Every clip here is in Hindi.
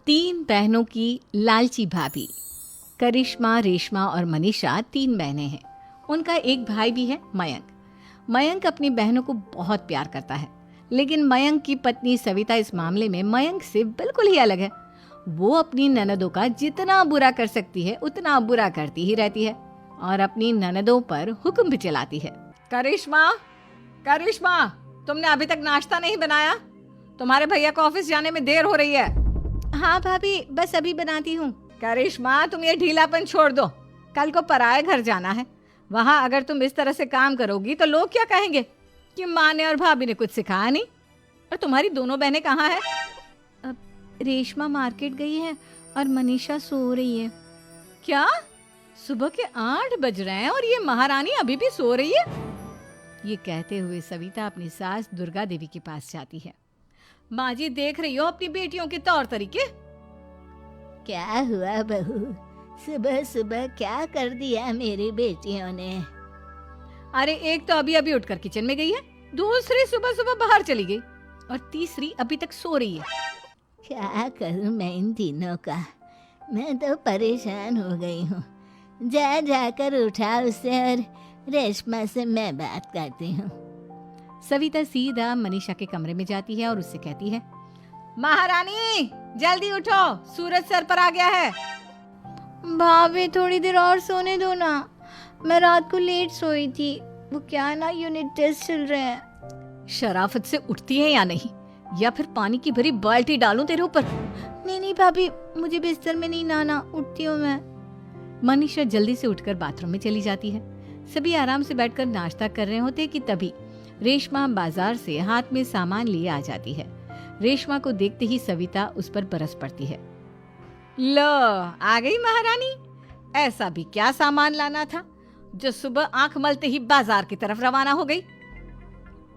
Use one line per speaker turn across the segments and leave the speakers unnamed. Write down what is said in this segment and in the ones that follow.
तीन बहनों की लालची भाभी। करिश्मा, रेशमा और मनीषा तीन बहनें हैं। उनका एक भाई भी है, मयंक। मयंक अपनी बहनों को बहुत प्यार करता है, लेकिन मयंक की पत्नी सविता इस मामले में मयंक से बिल्कुल ही अलग है। वो अपनी ननदों का जितना बुरा कर सकती है उतना बुरा करती ही रहती है और अपनी ननदों पर हुक्म भी चलाती है। करिश्मा, करिश्मा, तुमने अभी तक नाश्ता नहीं बनाया? तुम्हारे भैया को ऑफिस जाने में देर हो रही है। हाँ भाभी, बस अभी बनाती हूँ। करिश्मा, तुम ये ढीलापन छोड़ दो। कल को पराये घर जाना है। वहाँ अगर तुम इस तरह से काम करोगी तो लोग क्या कहेंगे कि माँ ने और भाभी ने कुछ सिखाया नहीं। और तुम्हारी दोनों बहनें कहाँ हैं? अब रेशमा मार्केट गई है और मनीषा सो रही है। क्या? सुबह के 8 बज रहे हैं और ये महारानी अभी भी सो रही है? ये कहते हुए सविता अपनी सास दुर्गा देवी के पास जाती है। माँ जी, देख रही हो अपनी बेटियों के तौर तरीके?
क्या हुआ बहू, सुबह सुबह क्या कर दिया मेरी बेटियों ने?
अरे एक तो अभी अभी उठकर किचन में गई है, दूसरी सुबह सुबह बाहर चली गई और तीसरी अभी तक सो रही है।
क्या करूं मैं इन तीनों का? मैं तो परेशान हो गई हूँ। जा जाकर उठा उसे और रेशमा से मैं बात करती हूँ।
सविता सीधा मनीषा के कमरे में जाती है और उससे कहती है, महारानी जल्दी उठो, सूरज सर पर आ गया है।
भाभी थोड़ी देर और सोने दो ना, मैं रात को लेट सोई थी। वो क्या ना, यूनिट टेस्ट चल रहे हैं।
शराफत से उठती है या नहीं, या फिर पानी की भरी बाल्टी डालूं तेरे ऊपर?
नहीं भाभी, मुझे बिस्तर में नहीं नहाना, उठती हूँ मैं।
मनीषा जल्दी से उठकर बाथरूम में चली जाती है। सभी आराम से बैठकर नाश्ता कर रहे होते कि तभी रेशमा बाजार से हाथ में सामान लिए आ जाती है। रेशमा को देखते ही सविता उस पर बरस पड़ती है। लो, आ गई महारानी। ऐसा भी क्या सामान लाना था जो सुबह आंख मलते ही बाजार की तरफ रवाना हो गई?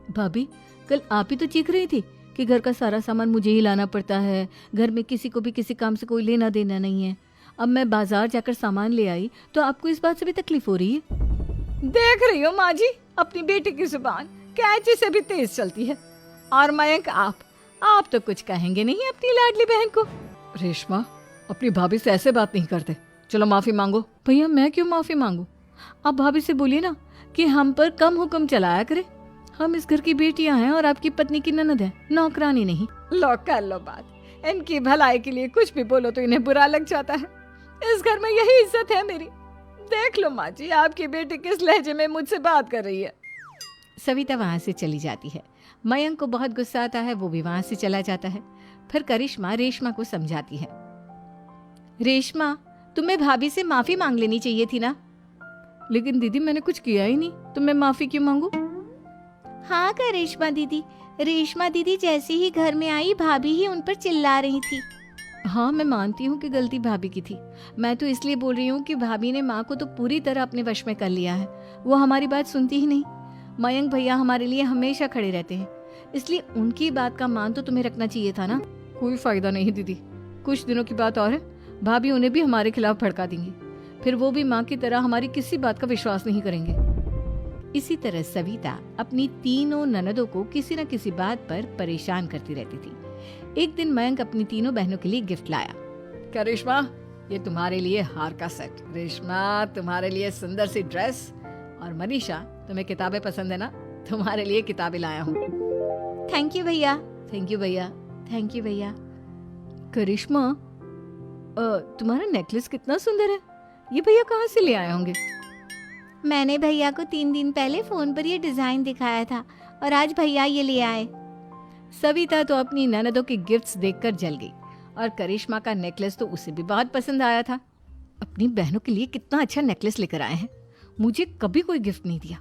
भाभी, कल आप ही तो चीख रही थी कि घर का सारा सामान मुझे ही लाना पड़ता है, घर में किसी को भी किसी काम से कोई लेना देना नहीं है। अब मैं बाजार जाकर सामान ले आई तो आपको इस बात से भी तकलीफ हो रही है? देख रही हो माँ जी, अपनी बेटी की जुबान कैंची से भी तेज चलती है। और मयंक, आप तो कुछ कहेंगे नहीं अपनी लाडली बहन को। रेशमा, अपनी भाभी से ऐसे बात नहीं करते। चलो माफी मांगो। भैया, मैं क्यों माफी मांगू? आप भाभी से बोलिए ना कि हम पर कम हुक्म चलाया करे। हम इस घर की बेटियां हैं और आपकी पत्नी की ननद है, नौकरानी नहीं। लो कर लो बात। इनकी भलाई के लिए कुछ भी बोलो तो इन्हें बुरा लग जाता है। इस घर में यही इज्जत है मेरी। देख लो माँ जी, आपकी बेटी किस लहजे में मुझसे बात कर रही है। सविता वहां से चली जाती है। मयंक को बहुत गुस्सा आता है, वो भी वहां से चला जाता है। फिर करिश्मा रेशमा को समझाती है, रेशमा, तुम्हें भाभी से माफी मांग लेनी चाहिए थी ना। लेकिन दीदी, मैंने कुछ किया ही नहीं तो मैं माफी क्यों मांगू?
हाँ करिश्मा दीदी, रेशमा दीदी जैसे ही घर में आई भाभी ही उन पर चिल्ला रही थी।
हाँ, मैं मानती हूँ कि गलती भाभी की थी। मैं तो इसलिए बोल रही हूँ कि भाभी ने माँ को तो पूरी तरह अपने वश में कर लिया है। वो हमारी बात सुनती ही नहीं। मयंक भैया हमारे लिए हमेशा खड़े रहते हैं, इसलिए उनकी बात का मान तो तुम्हें रखना चाहिए था ना। कोई फायदा नहीं दीदी, कुछ दिनों की बात और है, भाभी उन्हें भी हमारे खिलाफ भड़का देंगी। फिर वो भी माँ की तरह हमारी किसी बात का विश्वास नहीं करेंगे। इसी तरह सविता अपनी तीनों ननदों को किसी न किसी बात पर परेशान करती रहती थी। एक दिन मयंक अपनी तीनों बहनों के लिए गिफ्ट लाया। क्या रेशमा, ये तुम्हारे लिए हार का सेट। रेशमा, तुम्हारे लिए सुंदर सी ड्रेस। और मनीषा, तुम्हें किताबें पसंद है ना, तुम्हारे लिए किताबें लाया हूँ।
थैंक यू भैया।
थैंक यू भैया। थैंक यू भैया। करिश्मा, तुम्हारा नेकलेस कितना सुंदर है। ये भैया कहाँ से ले आए होंगे?
मैंने भैया को 3 दिन पहले फोन पर ये डिजाइन दिखाया था और आज भैया ये ले आए।
सविता तो अपनी ननदों के गिफ्ट्स देखकर जल गई और करिश्मा का नेकलेस तो उसे भी बहुत पसंद आया था। अपनी बहनों के लिए कितना अच्छा नेकलेस लेकर आए हैं, मुझे कभी कोई गिफ्ट नहीं दिया।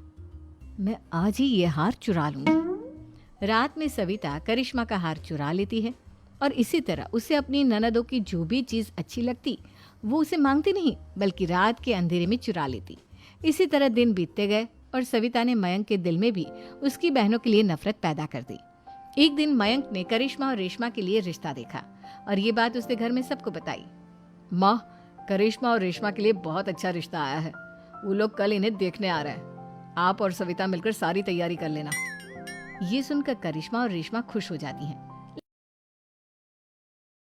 मैं आज ही ये हार चुरा लूंगी। रात में सविता करिश्मा का हार चुरा लेती है और इसी तरह उसे अपनी ननदों की जो भी चीज अच्छी लगती वो उसे मांगती नहीं, बल्कि रात के अंधेरे में चुरा लेती। इसी तरह दिन बीतते गए और सविता ने मयंक के दिल में भी उसकी बहनों के लिए नफरत पैदा कर दी। एक दिन मयंक ने करिश्मा और रेशमा के लिए रिश्ता देखा और ये बात उसने घर में सबको बताई। माँ, करिश्मा और रेशमा के लिए बहुत अच्छा रिश्ता आया है। वो लोग कल इन्हें देखने आ रहे हैं। आप और सविता मिलकर सारी तैयारी कर लेना। ये सुनकर करिश्मा और रेशमा खुश हो जाती हैं।